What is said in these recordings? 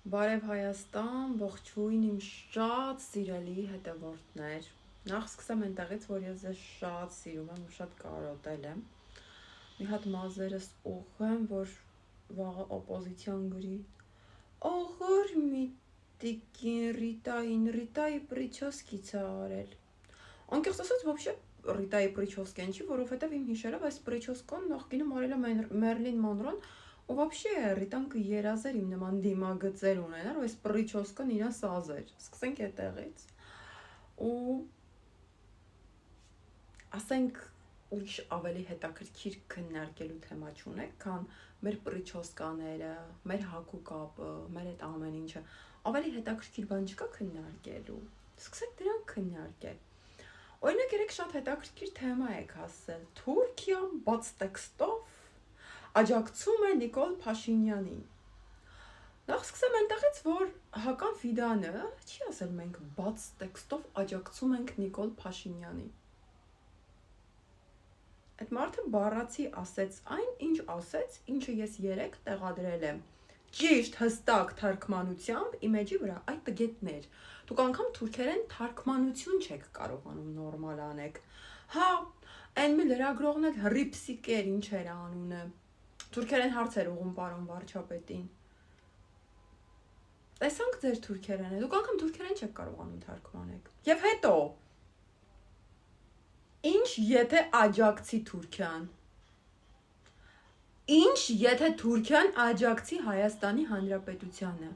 Բարև Հայաստան, ողջույն իմ շատ սիրելի հետևորդներ։ Նախ սկսեմ այնտեղից, որ ես ձեզ շատ սիրում եմ ու շատ կարոտել եմ։ Մի հատ մազերս ուղղեմ, որ վաղը օպոզիցիոն գրի։ Ողոր մի տիկին Ռիտայի պրիչոսկից է արել։ Անկեղծ ասած, вообще Ռիտայի պրիչոսկեն չի, որովհետև իմ հիշելով այս պրիչոսկոն նախկինում արել է Մերլին Մոնրոն, ու вообще Ռիտան կերազեր իմ նման դիմագծեր ունենար, ու այս պրիչոսկան իրան սազեր։ Սկսենք այդտեղից։ Ու ասենք ուրիշ ավելի հետաքրքիր քննարկելու թեմա չունեք, քան մեր պրիչոսկաները, մեր հագու կապը, մեր այդ ամեն ինչը։ Ավելի հետաքրքիր բան չկա քննարկելու։ Սկսենք դրանք քննարկել։ Օրինակ երեք շատ հետաքրքիր թեմա եք ասել։ Թուրքիան բաց տեքստով աջակցում է Նիկոլ Փաշինյանին։ Նախ սկսեմ այնտեղից, որ Հական Ֆիդանը չի ասել մենք բաց տեքստով աջակցում ենք Նիկոլ Փաշինյանին։ Այդ մարդը բառացի ասեց այն, ինչ ասեց, ինչը ես երեք տեղադրել եմ։ Ճիշտ հստակ թարգմանությամբ իմեջի վրա այդ տգետներ։ Դուք անգամ թուրքերեն թարգմանություն չեք կարողանում նորմալ անեք։ Հա, այն մի լրագրողն էլ հռիփսիկեր ինչ էր անունը։ Թուրքերեն հարցեր ուղում պարոն վարչապետին։ Տեսանք ձեր թուրքերենը, դուք անգամ թուրքերեն չեք կարողանում թարգմանեք։ Եվ հետո ինչ եթե աջակցի Թուրքիան։ Ինչ եթե Թուրքիան աջակցի Հայաստանի Հանրապետությանը։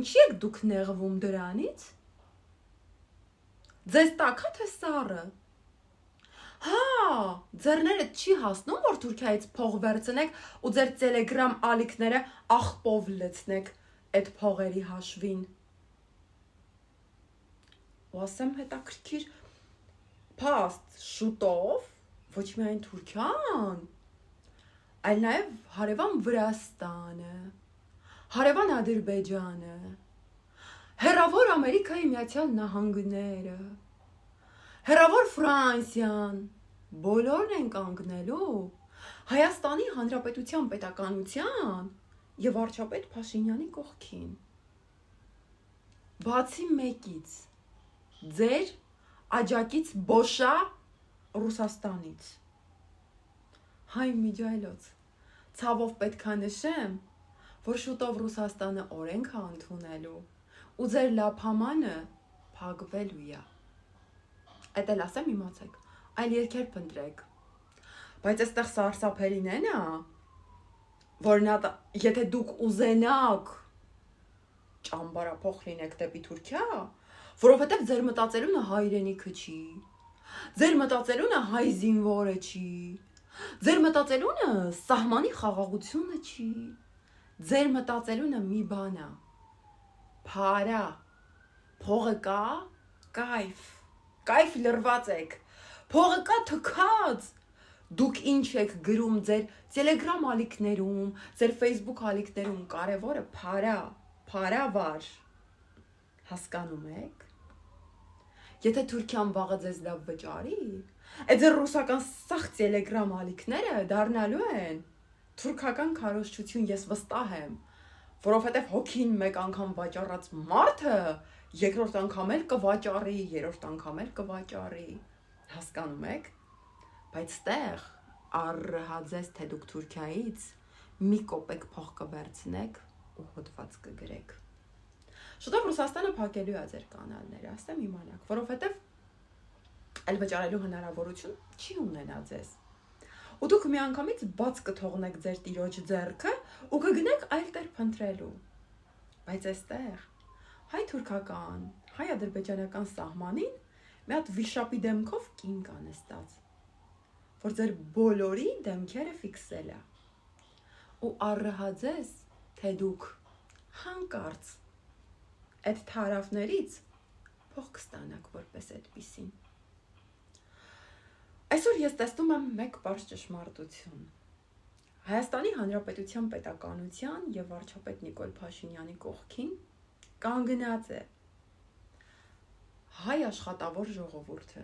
Ինչի եք դուք նեղվում դրանից։ Ձեզ տակա թե սառը։ Հա, ձեռներդ չի հասնում, որ Թուրքիայից փող վերցնեք ու ձեր Telegram ալիքները աղպով լցնեք այդ փողերի հաշվին։ Ու ասեմ հետաքրքիր փաստ շուտով ոչ միայն Թուրքիան, այլ նաև հարևան Վրաստանը, հարևան Ադրբեջանը, հեռավոր Ամերիկայի Միացյալ Նահանգները, հեռավոր Ֆրանսիան, բոլորն են կանգնելու Հայաստանի Հանրապետության պետականության եւ վարչապետ Փաշինյանի կողքին։ Բացի մեկից, ձեր աջակից Բոշա Ռուսաստանից։ Հայ միջայլոց, ցավով պետքա նշեմ, որ շուտով Ռուսաստանը օրենք է ընդունելու ու ձեր լափամանը փակվելու է։ Այդ էլ ասեմ իմացեք, այլ երկեր փնտրեք։ Բայց այստեղ սարսափելին է նա, որ եթե դուք ուզենաք ճամբարափոխ լինեք դեպի Թուրքիա, որովհետև ձեր մտածելունը հայրենիքը չի, ձեր մտածելունը հայ զինվորը չի, ձեր մտածելունը սահմանի խաղաղությունը չի, ձեր մտածելունը մի բան է, փարա, փողը կա, կայֆ լրված եք, փողը կա թքած, դուք ինչ եք գրում ձեր Telegram ալիքներում, ձեր Facebook ալիքներում, կարևորը փարա վար, հասկանում եք։ Եթե Թուրքիան վաղը ձեզ լավ վճարի, այդ ձեր ռուսական սախ Telegram ալիքները դառնալու են թուրքական քարոզչություն, ես վստահ եմ, որովհետև հոգին մեկ անգամ վաճառած մարդը երկրորդ անգամ էլ կվաճառի, երրորդ անգամ էլ կվաճառի, հասկանում եք, բայց ստեղ առհաձես թե դուք Թուրքիայից մի կոպեկ փող կվերցնեք ու հոդված կգրեք։ Շուտով Ռուսաստանը փակելու է ձեր կանալները, ասեմ իմանաք, որովհետև այլ վճարելու հնարավորություն չի ունենա ձեզ։ Ու դուք միանգամից բաց կթողնեք ձեր տիրոջ ձեռքը ու կգնաք այլ տեղ փնտրելու։ Բայց այստեղ հայ-թուրքական, հայ-ադրբեջանական սահմանին մի հատ վիշապի դեմքով կին կա նստած, որ ձեր բոլորի դեմքերը ֆիքսել է։ Ու առհաձես, թե դուք հանկարծ այդ թարավներից փող կստանաք որպես այդպիսին։ Այսօր ես տեսնում եմ մեկ պարզ ճշմարտություն։ Հայաստանի Հանրապետության պետականության եւ վարչապետ Նիկոլ Փաշինյանի կողքին կանգնած է հայ աշխատավոր ժողովուրդը։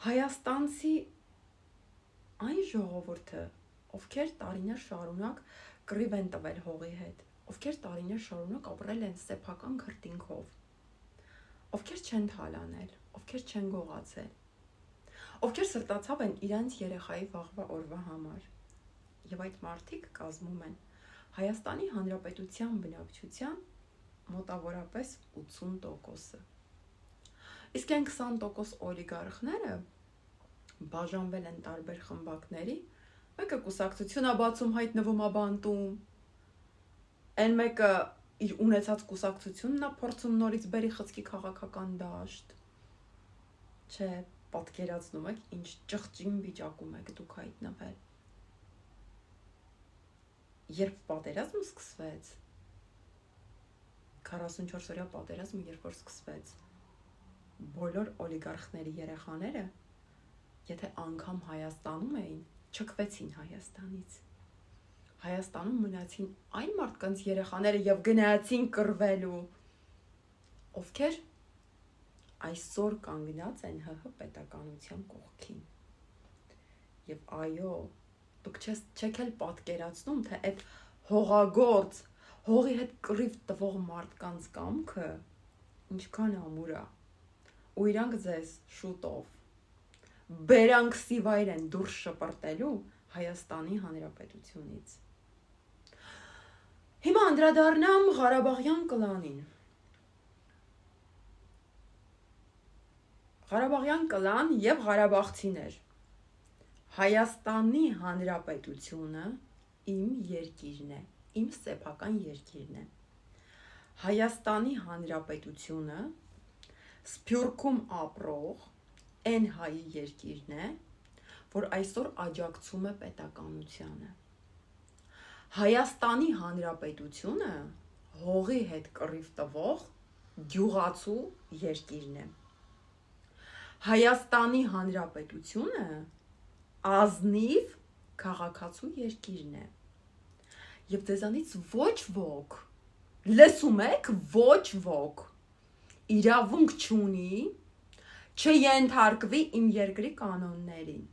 Հայաստանցի այն ժողովուրդը, ովքեր տարիներ շարունակ կռիվ են տվել հողի հետ, ովքեր տարիներ շարունակ ապրել են սեփական քրտինքով, ովքեր չեն թալանել, ովքեր չեն գողացել, ովքեր սրտացավ են իրենց երեխայի վաղվա օրվա համար, եւ այդ մարդիկ կազմում են Հայաստանի Հանրապետության բնակչության մոտավորապես 80%-ը։ Իսկ այն 20% օլիգարխները բաժանվել են տարբեր խմբակների, մեկը կուսակցություն է բացում, հայտնվում է բանտում, այն մեկը իր ունեցած կուսակցությունն է փորձում նորից բերի խցկի քաղաքական դաշտ։ Չէ, պատկերացնում եք, ինչ ճղճին վիճակում եք դուք հայտնվել։ Երբ պատերազմը սկսվեց, 44-օրյա պատերազմը երբ որ սկսվեց, բոլոր օլիգարխների երեխաները, եթե անգամ Հայաստանում էին, չքվեցին Հայաստանից։ Հայաստանում մնացին այն մարդկանց երեխաները եւ գնացին կռվելու, ովքեր այսօր կանգնած են ՀՀ պետականության կողքին։ Եվ այո, դուք չեք էլ պատկերացնում, թե այդ հողագործ, հողի հետ կռիվ տվող մարդկանց կամքը ինչքան ամուր է։ Ու իրանք ձեզ շուտով բերանք սիվայր են դուրս շպրտելու Հայաստանի Հանրապետությունից։ Հիմա անդրադառնամ Ղարաբաղյան կլանին։ Ղարաբաղյան կլան եւ ղարաբաղցիներ։ Հայաստանի Հանրապետությունը իմ երկիրն է, իմ սեփական երկիրն է։ Հայաստանի Հանրապետությունը Սփյուռքում ապրող այն հայի երկիրն է, որ այսօր աջակցում է պետականությանը։ Հայաստանի Հանրապետությունը հողի հետ կռիվ տվող գյուղացու երկիրն է։ Հայաստանի Հանրապետությունը ազնիվ քաղաքացու երկիրն է։ Եվ ձեզանից ոչ ոք, լսում եք, ոչ ոք իրավունք չունի չենթարկվի իմ երկրի կանոններին,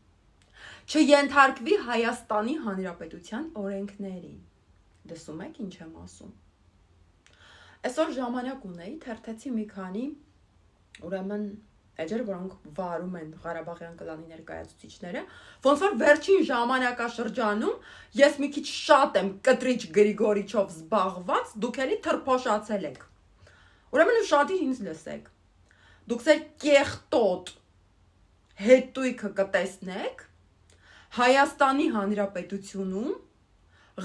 չենթարկվի Հայաստանի Հանրապետության օրենքներին։ Լսում եք ինչ եմ ասում։ Այսօր ժամանակ ունեի, թերթեցի մի քանի ուրեմն էջեր, որոնք վարում են Ղարաբաղյան կլանի ներկայացուցիչները, ոնց որ վերջին ժամանակաշրջանում ես մի քիչ շատ եմ կտրիչ Գրիգորիչով զբաղված, դուք էլի թրփոշացել եք։ Ուրեմն ուշադիր ինձ լսեք։ Դուք ձեր կեղտոտ հետույքը կտեսնեք Հայաստանի Հանրապետությունում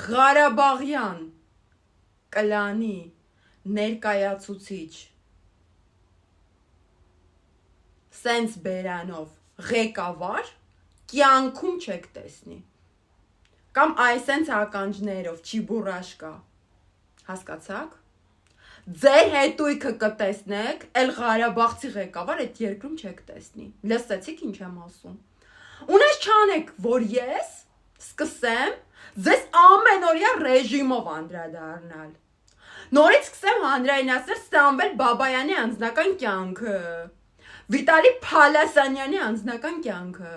Ղարաբաղյան կլանի ներկայացուցիչ սենց բերանով ղեկավար կյանքում չեք տեսնի։ Կամ այսենց ականջներով չիբուրաշկա։ Հասկացաք։ Ձեր հետույքը կտեսնեք, էլ Ղարաբաղցի ղեկավար այդ երկրում չեք տեսնի։ Լսեցիք ինչ եմ ասում։ Ունես չանեք, որ ես սկսեմ ձեզ ամենօրյա ռեժիմով անդրադառնալ։ Նորից սկսեմ հանրայնացնել Սամվել Բաբայանի անձնական կյանքը, Վիտալի Փալասանյանի անձնական կյանքը,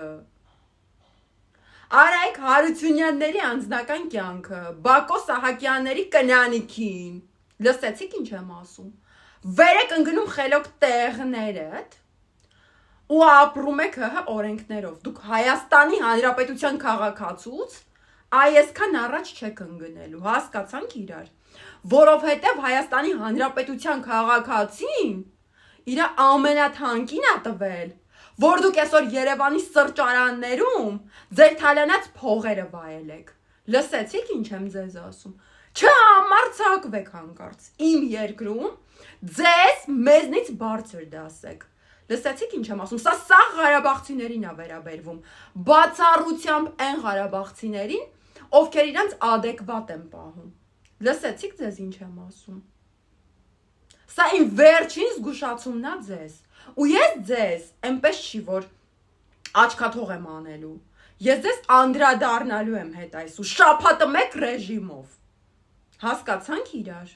Արայք Հարությունյանների անձնական կյանքը, Բակո Սահակյանների կնանիքին։ Լսեցիք ինչ եմ ասում։ Վեր եք ընկնում խելոք տեղներդ ու ապրում եք ՀՀ օրենքներով։ Դուք Հայաստանի Հանրապետության քաղաքացուց այսքան առաջ չեք ընկնելու, հասկացանք իրար, որովհետև Հայաստանի Հանրապետության քաղաքացին իր ամենաթանկին է տվել, որ դուք այսօր Երևանի սրճարաններում ձեր թալանած փողերը վայելեք։ Լսեցիք ինչ եմ ձեզ ասում։ Չհամարձակվեք հանկարծ իմ երկրում ձեզ մեզնից բարձր դասեք։ Լսեցիք ինչ եմ ասում։ Սա Ղարաբաղցիներին է վերաբերվում։ Բացառությամբ այն Ղարաբաղցիներին, ովքեր իրանց adekvat են պահում։ Լսեցիք ձեզ ինչ եմ ասում։ Սա իմ վերջին զգուշացումն է ձեզ։ Ու ես ձեզ այնպես չի, որ աչքաթող եմ անելու։ Ես ձեզ անդրադառնալու եմ հետ այսու շաբաթը մեկ ռեժիմով։ Հասկացանք իրար։